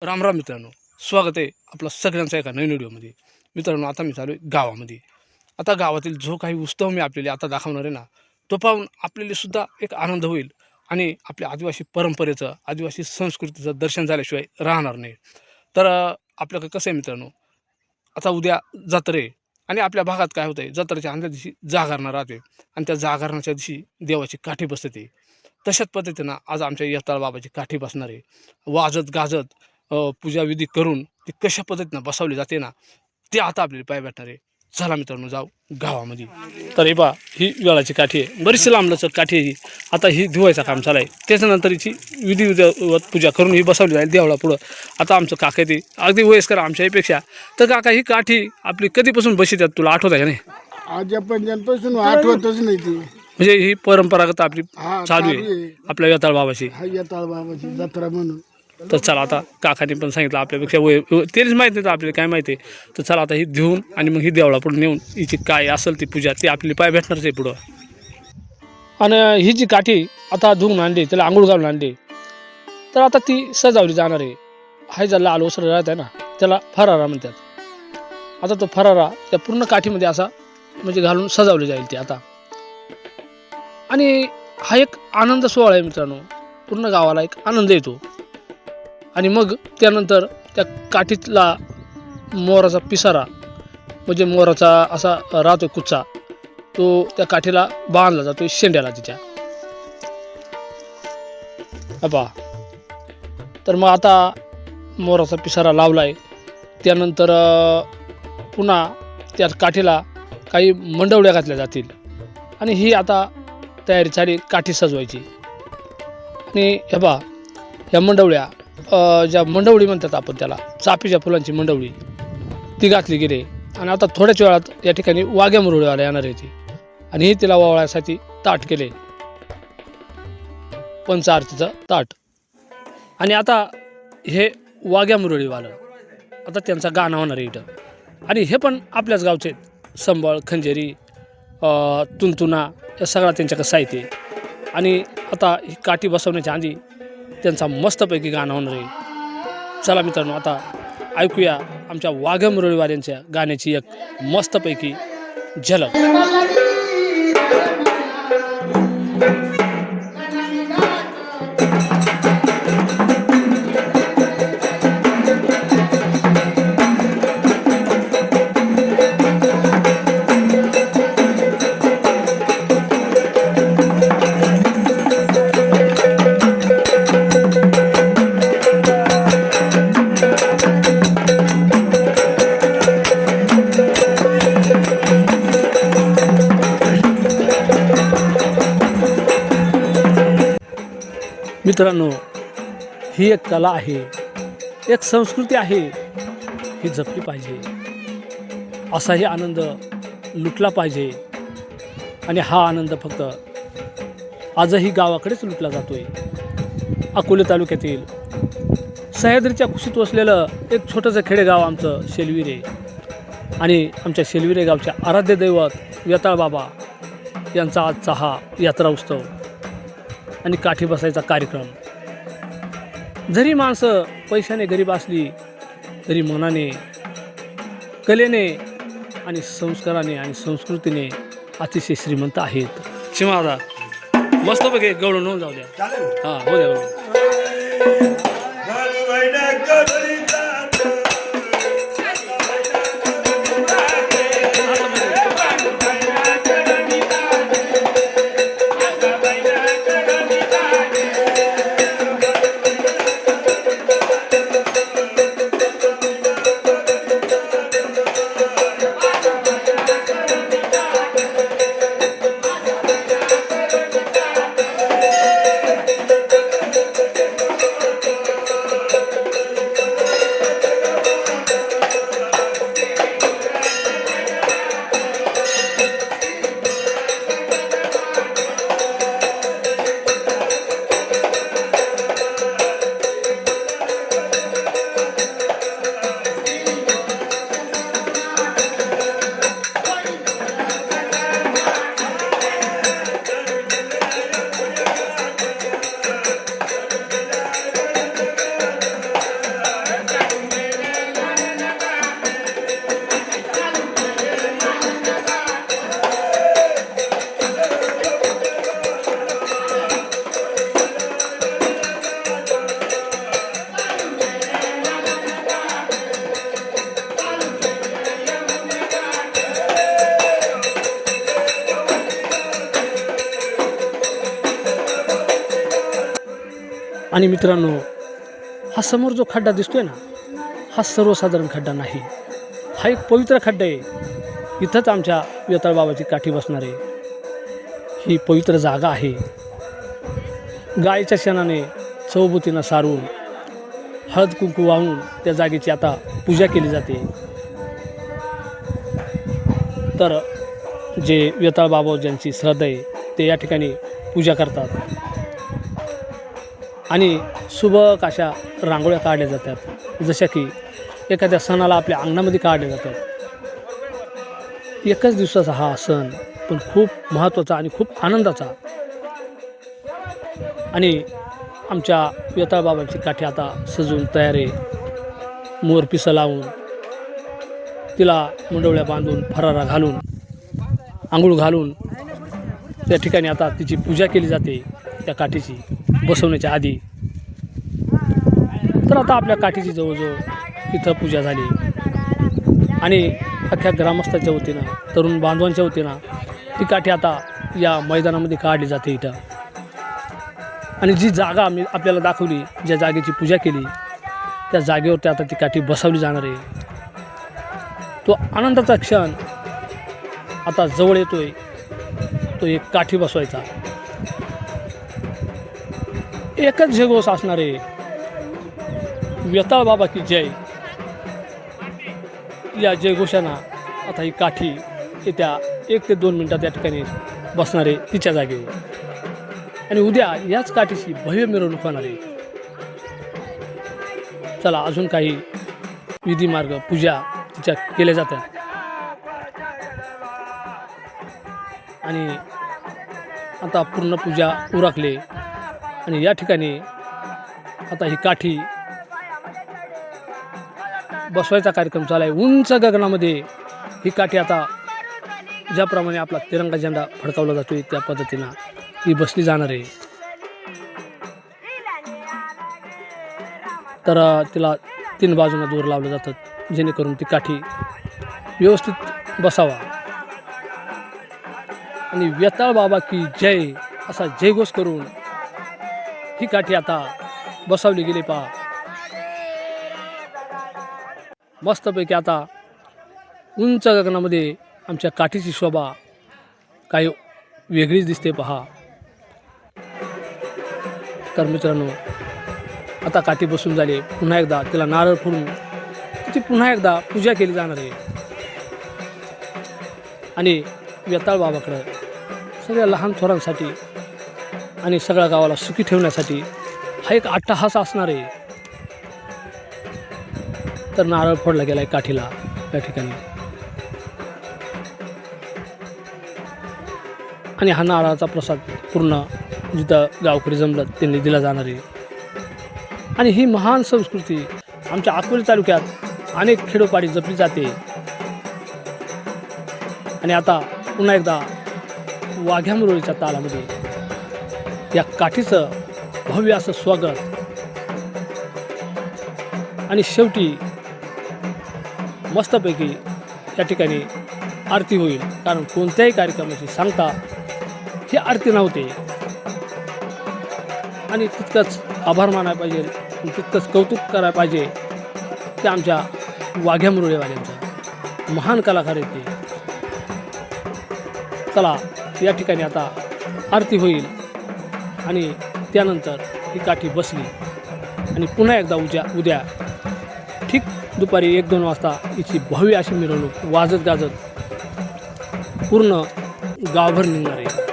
राम राम मित्रांनो, स्वागत आहे आपलं सगळ्यांचं एका नवीन व्हिडिओमध्ये. मित्रांनो, आता मी चालू आहे गावामध्ये. आता गावातील जो काही उत्सव मी आपल्याला आता दाखवणार आहे ना, तो पाहून आपल्याला सुद्धा एक आनंद होईल आणि आपल्या आदिवासी परंपरेचं, आदिवासी संस्कृतीचं दर्शन झाल्याशिवाय राहणार नाही. तर आपल्याकडे कसं आहे मित्रांनो, आता उद्या जत्रा आहे आणि आपल्या भागात काय होतं आहे, जत्रेच्या आदल्या दिवशी जागरणा राहते आणि त्या जागरणाच्या दिवशी देवाची काठी बसते. तशाच पद्धतीनं आज आमच्या यताळ बाबाची काठी बसणार आहे. वाजत गाजत पूजाविधी करून ती कशा पद्धतीनं बसवली जाते ना, ते आता आपल्याला पाहायला भेटणार आहे. चला मित्रांनो, जाऊ गावामध्ये. तर हे पहा, ही वेळाची काठी आहे, बरीचशी लांबलचक काठी आहे ही. आता ही धुवायचं काम चालू आहे. त्याच्यानंतर हिची विधिवत पूजा करून ही बसवली जाईल देवळापुढं. आता आमचं काका ते अगदी वयस्कर आमच्यापेक्षा. तर काका, ही काठी आपली कधीपासून बसतात तुला आठवत आहे का नाही? आजपर्यंतपासून आठवतच नाही ती. म्हणजे ही परंपरागत आपली हा, चालू आहे आपल्या यताळ बाबाची. येताळ बाबाची जत्रा म्हणून. तर चला, आता काकाने पण सांगितलं आपल्यापेक्षा तेच माहीत नाही तर आपल्याला काय माहिती आहे. तर चला आता ही धुवून आणि मग ही देवळापुढे नेऊन हिची काय असेल ती पूजा ती आपली पाय भेटणारच आहे पुढं. आणि ही जी काठी आता धुवून आणली, त्याला आंघोळ घालून आणली, तर आता ती सजावली जाणार आहे. हाय ज्याला लाल ओसर राहत आहे ना, त्याला फरारा म्हणतात. आता तो फरारा त्या पूर्ण काठीमध्ये असा म्हणजे घालून सजावली जाईल ती आता. आणि हा एक आनंद सोहळा आहे मित्रांनो, पूर्ण गावाला एक आनंद येतो. आणि मग त्यानंतर त्या काठीतला मोराचा पिसारा, म्हणजे मोराचा असा राहतो कुच्चा, तो त्या काठीला बांधला जातो शेंड्याला तिच्या. पहा, तर मग आता मोराचा पिसारा लावलाय. त्यानंतर पुन्हा त्या काठीला काही मंडवळ्या घातल्या जातील आणि ही आता तयारी झाली काठी सजवायची. आणि हे पहा, ह्या मंडवळ्या ज्या मंडवळी म्हणतात आपण त्याला, चाफीच्या फुलांची मंडवळी, ती घातली गेली. आणि आता थोड्याच वेळात या ठिकाणी वाघ्या मुरळीवाला येणार आहे ती, आणि ही तिला वावळायसाठी ताट केले, पंचारतीचं ताट. आणि आता हे वाघ्या मुरळीवालं, आता त्यांचा गाणं होणार आहे इथं. आणि हे पण आपल्याच गावचे संबळ, खंजेरी, तुंतुना, या सगळा त्यांच्याकडे साहित्य आहे. आणि आता ही काठी बसवण्याच्या आधी त्यांचा मस्तपैकी गाणं होणार आहे. चला मित्रांनो, आता ऐकूया आमच्या वाघ्या मुरळीवाल्यांच्या गाण्याची एक मस्तपैकी झलक. मित्रांनो, ही एक कला आहे, एक संस्कृती आहे, ही जपली पाहिजे. असाही आनंद लुटला पाहिजे. आणि हा आनंद फक्त आजही गावाकडेच लुटला जातोय. अकोले तालुक्यातील सह्याद्रीच्या कुशीत वसलेलं एक छोटंसं खेडेगाव आमचं शेलविरे. आणि आमच्या शेलविरे गावच्या आराध्य दैवत यताळ बाबा यांचा आजचा हा यात्रा उत्सव आणि काठी बसायचा कार्यक्रम. जरी माणसं पैशाने गरीब असली तरी मनाने, कलेने आणि संस्काराने आणि संस्कृतीने अतिशय श्रीमंत आहेत. शिवादा मस्तपैकी गवळून होऊन जाऊ द्या. हां, हो द्या गवळून. आणि मित्रांनो, हा समोर जो खड्डा दिसतोय ना, हा सर्वसाधारण खड्डा नाही, हा एक पवित्र खड्डा आहे. इथंच आमच्या वेताळ बाबाची काठी बसणार आहे. ही पवित्र जागा आहे. गायीच्या शेणाने चौभूतीनं सारून हळद कुंकू वाहून त्या जागेची आता पूजा केली जाते. तर जे वेताळ बाबा ज्यांची श्रद्धा आहे ते या ठिकाणी पूजा करतात आणि सुबक अशा रांगोळ्या काढल्या जातात, जशा की एखाद्या सणाला आपल्या अंगणामध्ये काढल्या जातात. एकच दिवसाचा हा सण, पण खूप महत्त्वाचा आणि खूप आनंदाचा. आणि आमच्या वेताळ बाबांची काठी आता सजून तयार आहे. मोरपिसं लावून, तिला मुंडवळ्या बांधून, फरारा घालून, आंघोळ घालून त्या ठिकाणी आता तिची पूजा केली जाते. त्या काठीची बसवण्याच्या आधी तर आता आपल्या काठीची जवळजवळ इथं पूजा झाली आणि अख्ख्या ग्रामस्थांच्या वतीनं, तरुण बांधवांच्या वतीनं ती काठी आता या मैदानामध्ये काढली जाते इथं. आणि जी जागा आम्ही आपल्याला दाखवली, ज्या जागेची पूजा केली, त्या जागेवरती आता ती काठी बसवली जाणार आहे. तो आनंदाचा क्षण आता जवळ येतोय. तो एक काठी बसवायचा एकच जयघोष असणार आहे, वेताळ बाबा की जय. या जयघोषानं आता ही काठी येत्या 1 ते 2 मिनटात या ठिकाणी बसणार आहे तिच्या जागेवर. आणि उद्या याच काठीची भव्य मिरवणूक होणार आहे. चला, अजून काही विधी मार्ग पूजा तिच्या केल्या जातात. आणि आता पूर्ण पूजा उरकले आणि या ठिकाणी आता ही काठी बसवायचा कार्यक्रम चालू आहे. उंच गगनामध्ये ही काठी आता ज्याप्रमाणे आपला तिरंगा झेंडा फडकावला जातोय त्या पद्धतीनं ही बसली जाणार आहे. तर तिला 3 बाजूंना दोर लावलं जातात, जेणेकरून ती काठी व्यवस्थित बसावा. आणि वेताळ बाबा की जय असा जयघोष करून ही काठी आता बसवली गेली. पहा, मस्तपैकी आता उंच गगनामध्ये आमच्या काठीची शोभा काही वेगळीच दिसते. पहा, तर मित्रांनो, आता काठी बसून झाली. पुन्हा एकदा तिला नारळ फोडून तिची पुन्हा एकदा पूजा केली जाणार आहे. आणि वेताळ बाबाकडं सगळ्या लहान थोरांसाठी आणि सगळ्या गावाला सुखी ठेवण्यासाठी हा एक अट्टहास असणार आहे. तर नारळ फोडला गेला आहे काठीला या ठिकाणी. आणि हा नारळाचा प्रसाद पूर्ण जिथं गावकरी जमलं त्यांनी दिला जाणार आहे. आणि ही महान संस्कृती आमच्या अकोले तालुक्यात अनेक खेडोपाडी जपली जाते. आणि आता पुन्हा एकदा वाघ्या मुरळीच्या तालामध्ये या काठीचं भव्य असं स्वागत. आणि शेवटी मस्तपैकी या ठिकाणी आरती होईल, कारण कोणत्याही कार्यक्रमाची सांगता ही आरती नव्हते. आणि तितकंच आभार मानायला पाहिजे, तितकंच कौतुक करायला पाहिजे की आमच्या वाघ्या मुरळीवाल्यांचं महान कलाकार आहेत ते. चला, या ठिकाणी आता आरती होईल आणि त्यानंतर ही काठी बसली आणि पुन्हा एकदा उद्या ठीक दुपारी 1-2 वाजता हिची भव्य अशी मिरवणूक वाजत गाजत पूर्ण गावभर निघणार आहे.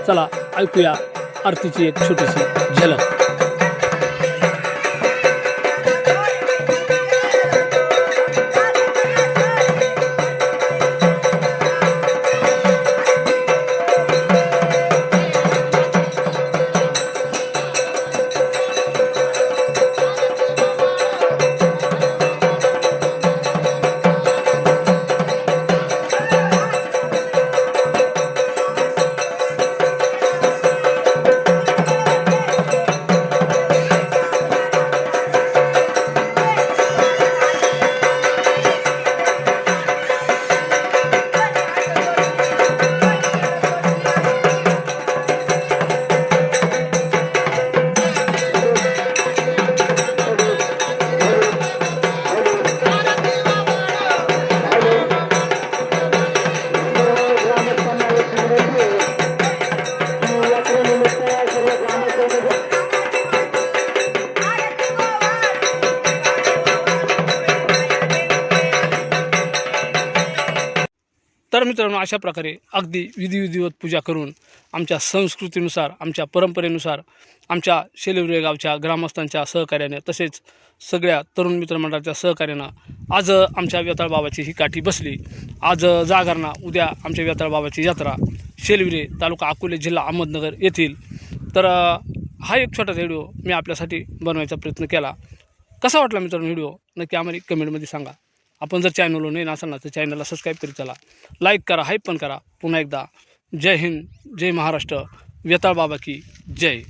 चला, ऐकूया आरतीची एक छोटीशी झलक. तर मित्रांनो, अशा प्रकारे अगदी विधिवत पूजा करून आमच्या संस्कृतीनुसार, आमच्या परंपरेनुसार, आमच्या शेलिवरे गावच्या ग्रामस्थांच्या सहकार्याने, तसेच सगळ्या तरुण मित्रमंडळाच्या सहकार्यानं आज आमच्या वेताळ बाबाची ही काठी बसली. आज जागरणा, उद्या आमच्या वेताळ बाबाची यात्रा शेलिवरे, तालुका अकोले, जिल्हा अहमदनगर येथील. तर हा एक छोटासा व्हिडिओ मी आपल्यासाठी बनवायचा प्रयत्न केला. कसा वाटला मित्रांनो व्हिडिओ, नक्की आम्हाला कमेंटमध्ये सांगा. आपण जर चॅनलवर नवीन असाल ना तर चॅनलला सबस्क्राईब करीत चला, लाईक करा, हाईप पण करा. पुन्हा एकदा जय हिंद, जय महाराष्ट्र, वेताळ बाबा की जय.